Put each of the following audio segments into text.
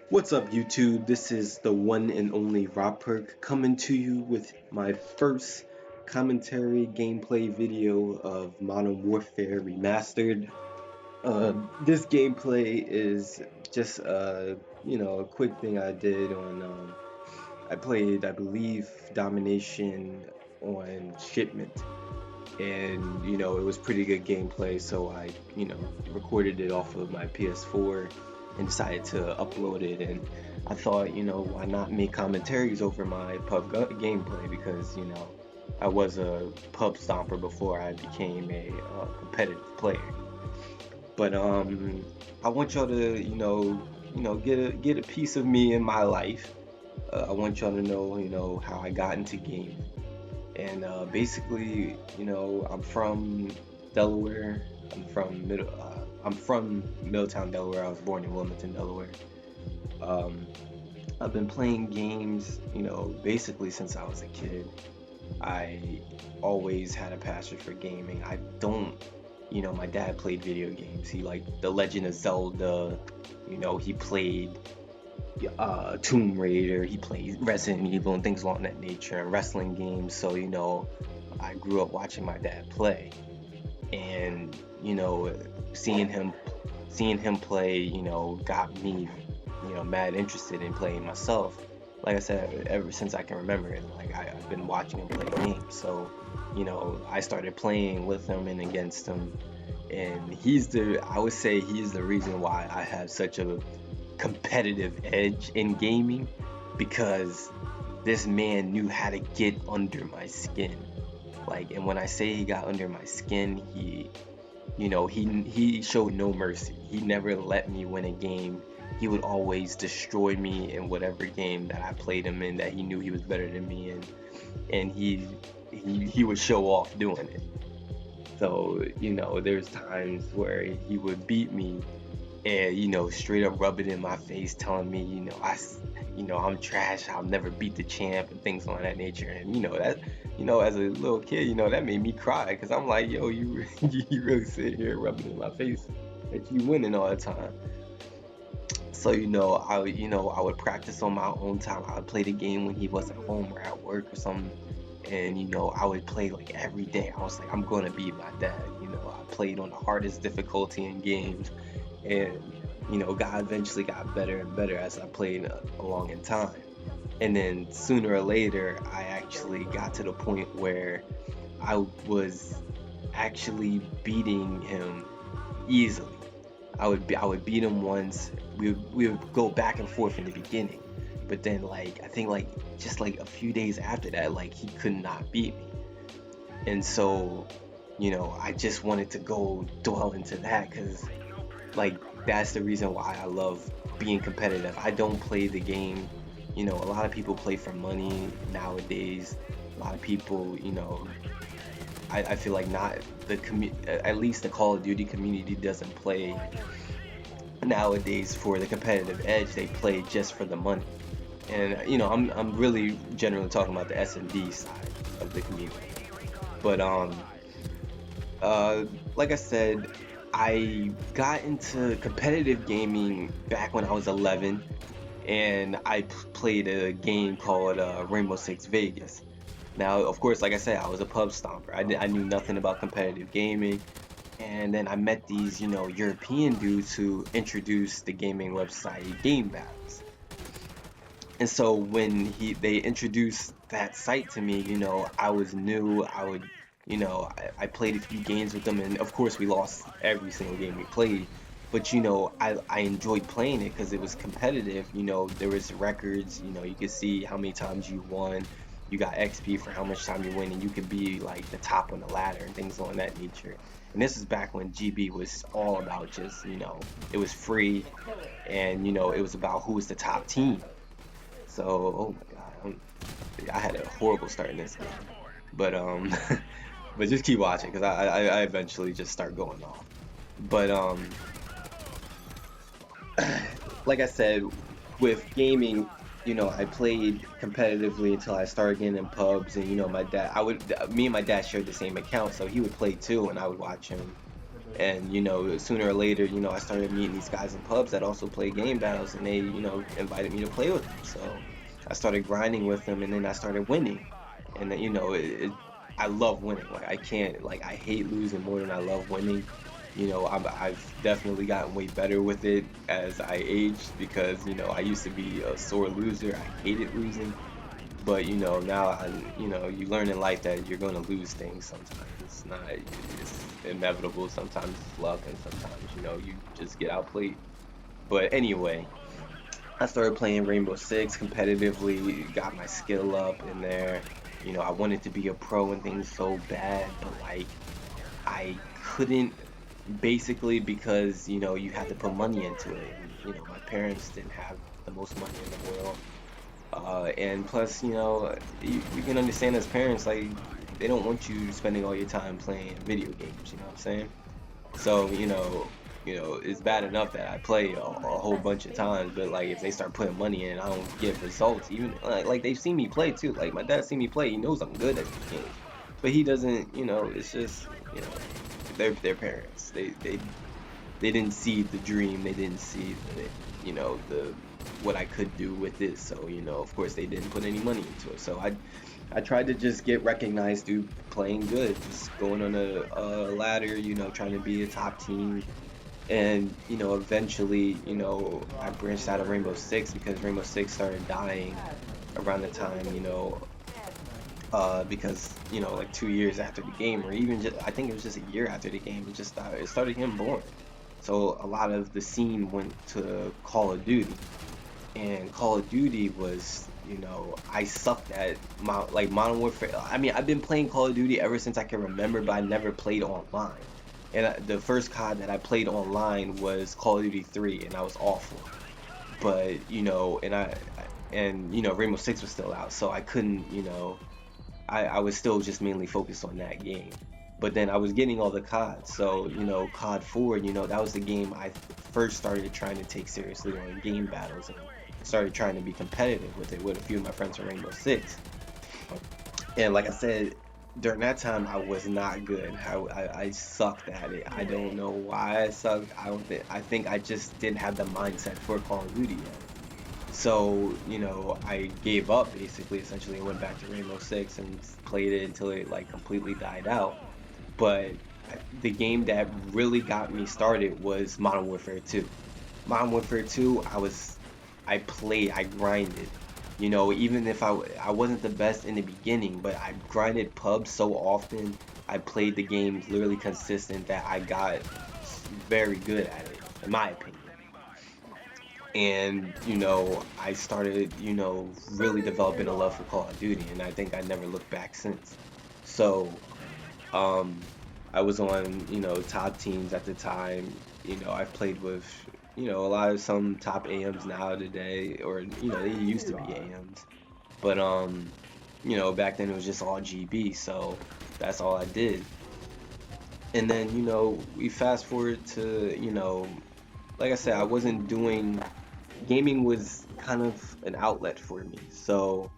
What's up, YouTube? This is the one and only Rahperk coming to you with my first commentary gameplay video of Modern Warfare Remastered. This gameplay is just a quick thing I did on. I played, I believe, Domination on Shipment, and it was pretty good gameplay. So I recorded it off of my PS4 and decided to upload it. And I thought, why not make commentaries over my gameplay, because I was a pub stomper before I became a competitive player. But I want y'all to get a piece of me in my life. I want y'all to know how I got into gaming. And basically, I'm from Delaware. I'm from Middletown, Delaware. I was born in Wilmington, Delaware. Um, I've been playing games, basically since I was a kid. I always had a passion for gaming. I don't, my dad played video games. He liked The Legend of Zelda. He played Tomb Raider. He played Resident Evil and things along that nature, and wrestling games. So I grew up watching my dad play, and seeing him play, got me, mad interested in playing myself. Like I said, ever since I can remember, like I've been watching him play games. So I started playing with him and against him, and I would say he's the reason why I have such a competitive edge in gaming, because this man knew how to get under my skin. And when I say he got under my skin, he showed no mercy. He never let me win a game. He would always destroy me in whatever game that I played him in that he knew he was better than me in, and he would show off doing it. So there's times where he would beat me and straight up rub it in my face, telling me I'm trash, I'll never beat the champ and things of that nature. And that as a little kid, that made me cry, because I'm like, yo, you you really sit here rubbing in my face that you winning all the time. So I would practice on my own time. I would play the game when he wasn't home or at work or something, and I would play like every day. I was like, I'm gonna beat my dad. I played on the hardest difficulty in games, and God eventually got better and better as I played along in time. And then sooner or later, I actually got to the point where I was actually beating him easily. I would beat him once. We would go back and forth in the beginning, but then I think just a few days after that, he could not beat me. And so I just wanted to go dwell into that, because that's the reason why I love being competitive. I don't play the game. A lot of people play for money nowadays. A lot of people, I feel like not at least the Call of Duty community doesn't play nowadays for the competitive edge. They play just for the money. And I'm really generally talking about the S&D side of the community. But like I said, I got into competitive gaming back when I was 11, and I played a game called Rainbow Six Vegas. Now, of course, like I said, I was a pub stomper. I knew nothing about competitive gaming, and then I met these, European dudes who introduced the gaming website Game Battles. And so when they introduced that site to me, I was new. I played a few games with them, and of course we lost every single game we played. But I enjoyed playing it because it was competitive. There was records. You could see how many times you won. You got XP for how much time you win, and you could be like the top on the ladder and things on that nature. And this is back when GB was all about just it was free, and it was about who was the top team. So, oh my god, I had a horrible start in this game, but but just keep watching, because I eventually just start going off. But like I said, with gaming, I played competitively until I started getting in pubs, and my dad, me and my dad shared the same account, so he would play too, and I would watch him. And sooner or later, I started meeting these guys in pubs that also play game battles, and they invited me to play with them. So I started grinding with them, and then I started winning. And then, I love winning. Like, I can't, like, I hate losing more than I love winning. I've definitely gotten way better with it as I aged, because I used to be a sore loser. I hated losing. But now you learn in life that you're going to lose things sometimes. It's inevitable. Sometimes it's luck, and sometimes you just get outplayed. But anyway, I started playing Rainbow Six competitively, got my skill up in there. I wanted to be a pro and things so bad, but like I couldn't, basically because you had to put money into it. And, my parents didn't have the most money in the world. And plus, you can understand as parents, like, they don't want you spending all your time playing video games, you know what I'm saying? So, it's bad enough that I play a whole bunch of times, but like if they start putting money in, I don't get results. Even like they've seen me play too. Like my dad's seen me play, he knows I'm good at these games. But he doesn't, it's just, they're parents. They didn't see the dream. They didn't see the what I could do with this. So of course they didn't put any money into it. So I tried to just get recognized through playing good, just going on a ladder, trying to be a top team. And eventually, I branched out of Rainbow Six because Rainbow Six started dying around the time, because like 2 years after the game, or even just, I think it was just a year after the game, it started getting boring. So a lot of the scene went to Call of Duty, and Call of Duty was, I sucked at like Modern Warfare. I mean, I've been playing Call of Duty ever since I can remember, but I never played online. And the first COD that I played online was Call of Duty 3, and I was awful. But Rainbow Six was still out, so I couldn't, I was still just mainly focused on that game. But then I was getting all the COD, so COD 4, that was the game I first started trying to take seriously on game battles, and started trying to be competitive with it with a few of my friends from Rainbow Six. And like I said, during that time I was not good. I sucked at it. I don't know why I sucked. I think I just didn't have the mindset for Call of Duty yet. So, I gave up basically, essentially. I went back to Rainbow Six and played it until it like completely died out. But the game that really got me started was Modern Warfare 2. Modern Warfare 2, I grinded. Even if I wasn't the best in the beginning, but I grinded pubs so often, I played the game literally consistent, that I got very good at it, in my opinion. And I started really developing a love for Call of Duty, and I think I never looked back since. So um I was on top teams at the time. I've played with a lot of some top AMs now today, or they used to be AMs. But back then it was just all GB, so that's all I did. And then we fast forward to like I said, I wasn't doing gaming, was kind of an outlet for me. So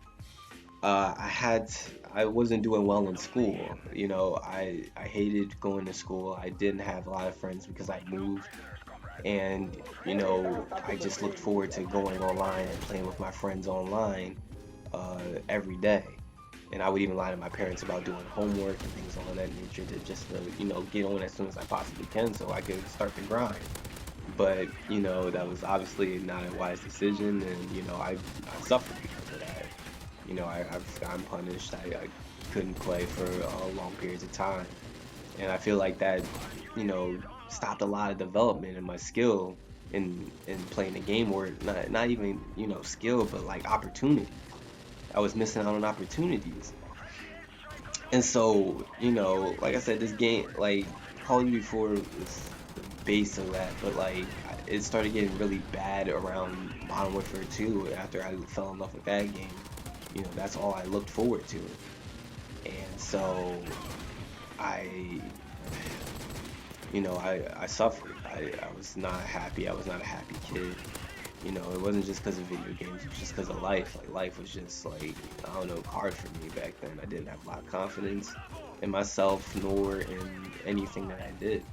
I wasn't doing well in school. I hated going to school. I didn't have a lot of friends because I moved, and I just looked forward to going online and playing with my friends online every day. And I would even lie to my parents about doing homework and things of that nature, to just to get on as soon as I possibly can, so I could start the grind. But that was obviously not a wise decision, and I suffered because of that. I've gotten punished. I couldn't play for long periods of time, and I feel like that stopped a lot of development in my skill in playing the game, or not even skill, but like opportunity. I was missing out on opportunities. And so, like I said, this game, like Call of Duty 4 is the base of that, but like it started getting really bad around Modern Warfare 2 after I fell in love with that game. That's all I looked forward to. And so I, I suffered. I was not happy. I was not a happy kid. It wasn't just because of video games, it was just because of life. Like, life was just like, I don't know, hard for me back then. I didn't have a lot of confidence in myself, nor in anything that I did.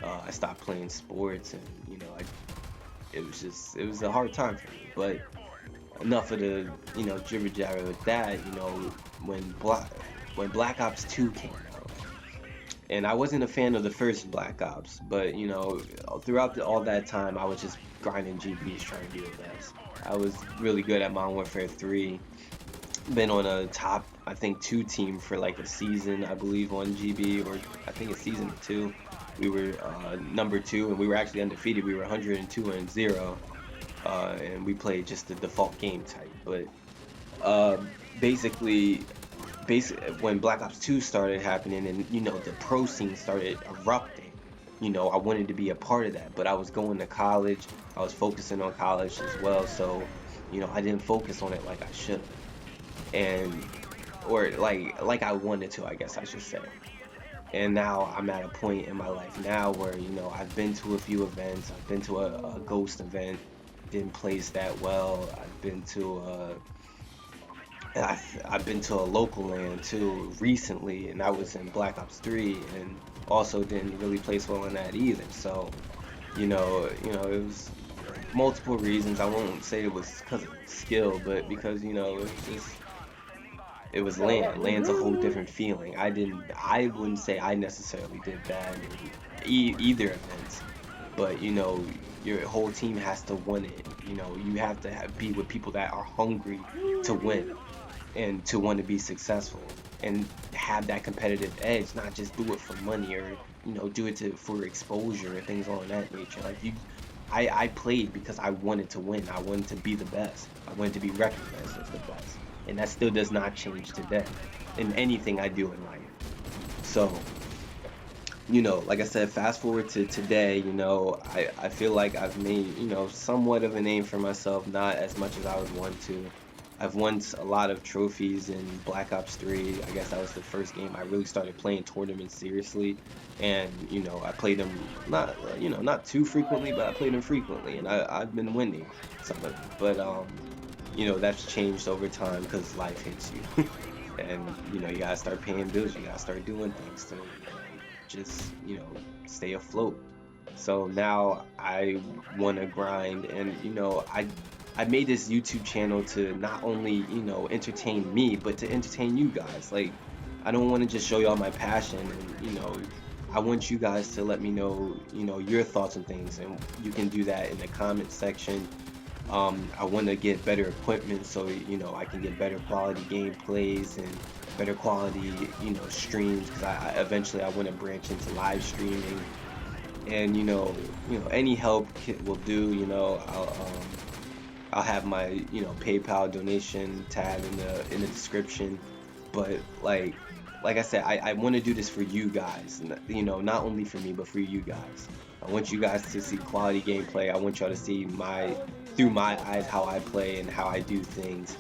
I stopped playing sports, and it was a hard time for me. But enough of the jibber jabber with that. When Black Ops 2 came out, and I wasn't a fan of the first Black Ops, but throughout all that time, I was just grinding GBs trying to be the best. I was really good at Modern Warfare 3. Been on a top, I think, 2 team for like a season, I believe, on GB, or I think a season or 2. We were number 2, and we were actually undefeated. We were 102-0, and we played just the default game type. But uh, basically, when Black Ops 2 started happening, and the pro scene started erupting, I wanted to be a part of that. But I was going to college. I was focusing on college as well, so I didn't focus on it like I should, and or like I wanted to, I guess I should say. And now I'm at a point in my life now where I've been to a few events. I've been to a Ghost event, didn't place that well. I've been to a local land too recently, and I was in Black Ops 3, and also didn't really place well in that either. So it was multiple reasons. I won't say it was because of skill, but because it was land. Land's a whole different feeling. I wouldn't say I necessarily did bad in either events, but your whole team has to win it. You have to be with people that are hungry to win and to want to be successful and have that competitive edge, not just do it for money, or do it for exposure and things on that nature. I played because I wanted to win. I wanted to be the best. I wanted to be recognized as the best, and that still does not change today in anything I do in life. So like I said, fast forward to today, I feel like I've made, somewhat of a name for myself, not as much as I would want to. I've won a lot of trophies in Black Ops 3. I guess that was the first game I really started playing tournaments seriously. And, I played them not too frequently, but I played them frequently, and I've been winning some of them. But, that's changed over time because life hits you. And, you gotta start paying bills, you gotta start doing things to just stay afloat. So now I want to grind, and I made this YouTube channel to not only entertain me, but to entertain you guys. Like, I don't want to just show y'all my passion, and I want you guys to let me know your thoughts on things, and you can do that in the comment section. I want to get better equipment so I can get better quality gameplays and better quality streams, because I eventually I want to branch into live streaming, and any help will do. I'll have my PayPal donation tab in the description. But like I said, I want to do this for you guys, not only for me, but for you guys. I want you guys to see quality gameplay. I want y'all to see through my eyes how I play and how I do things.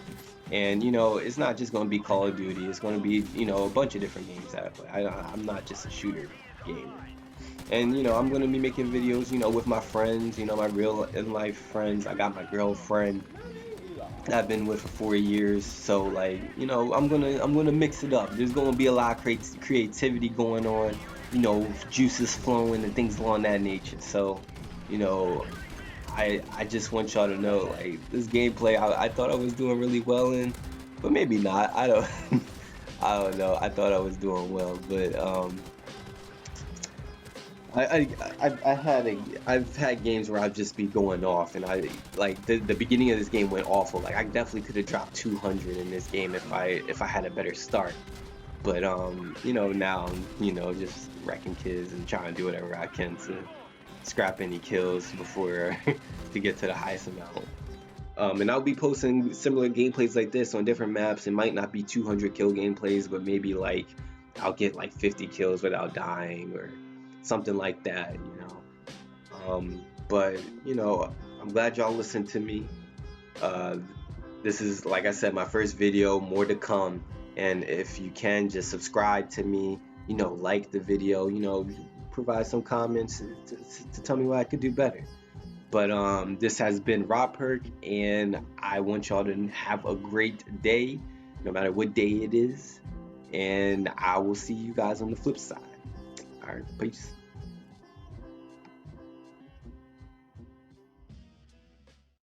And it's not just going to be Call of Duty. It's going to be a bunch of different games that I play. I'm not just a shooter gamer. And I'm going to be making videos with my friends, my real in life friends. I got my girlfriend that I've been with for 4 years. So I'm gonna mix it up. There's gonna be a lot of creativity going on, juices flowing and things along that nature. So you know I just want y'all to know, like, this gameplay, I thought I was doing really well in, but maybe not. I don't I don't know. I thought I was doing well, but I've had games where I've just be going off, and the beginning of this game went awful. Like, I definitely could have dropped 200 in this game if I had a better start. But now I'm just wrecking kids and trying to do whatever I can to scrap any kills before to get to the highest amount. And I'll be posting similar gameplays like this on different maps. It might not be 200 kill gameplays, but maybe like I'll get like 50 kills without dying or something like that. But I'm glad y'all listened to me. Uh, this is, like I said, my first video, more to come. And if you can, just subscribe to me, like the video, provide some comments to tell me what I could do better. But this has been Rahperk, and I want y'all to have a great day, no matter what day it is. And I will see you guys on the flip side. All right, peace.